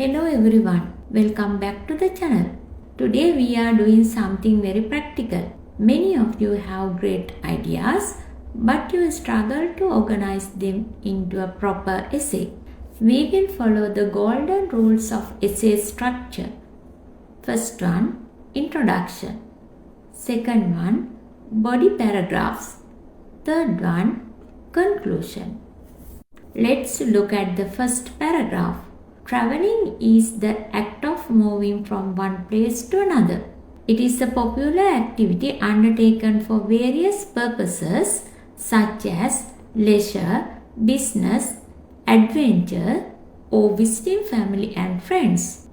Hello everyone, welcome back to the channel. Today we are doing something very practical. Many of you have great ideas, but you struggle to organize them into a proper essay. We will follow the golden rules of essay structure. First one, introduction. Second one, body paragraphs. Third one, conclusion. Let's look at the first paragraph. Traveling is the act of moving from one place to another. It is a popular activity undertaken for various purposes such as leisure, business, adventure, or visiting family and friends.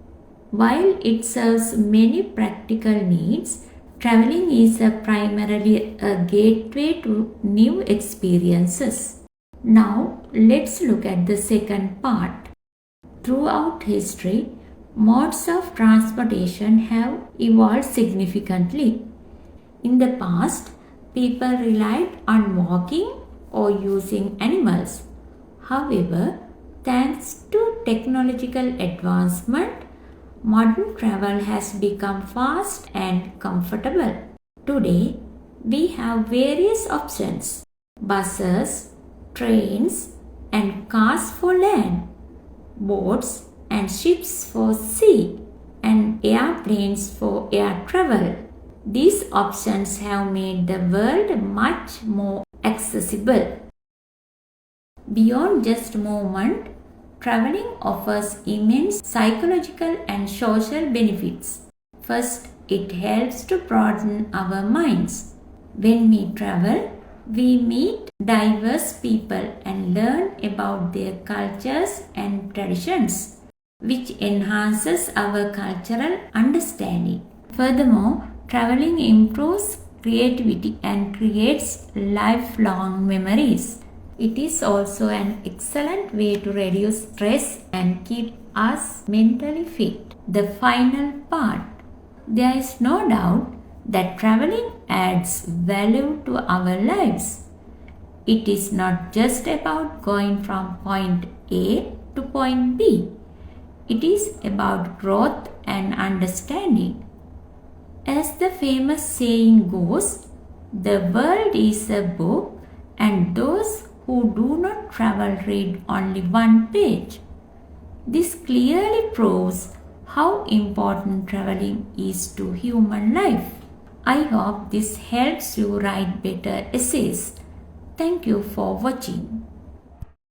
While it serves many practical needs, traveling is primarily a gateway to new experiences. Now, let's look at the second part. Throughout history, modes of transportation have evolved significantly. In the past, people relied on walking or using animals. However, thanks to technological advancement, modern travel has become fast and comfortable. Today, we have various options: buses, trains, and cars for land, boats and ships for sea, and airplanes for air travel. These options have made the world much more accessible. Beyond just movement, traveling offers immense psychological and social benefits. First, it helps to broaden our minds. When we travel, we meet diverse people and learn about their cultures and traditions, which enhances our cultural understanding. Furthermore, traveling improves creativity and creates lifelong memories. It is also an excellent way to reduce stress and keep us mentally fit. The final part. There is no doubt that traveling adds value to our lives. It is not just about going from point A to point B. It is about growth and understanding. As the famous saying goes, the world is a book and those who do not travel read only one page. This clearly proves how important traveling is to human life. I hope this helps you write better essays. Thank you for watching.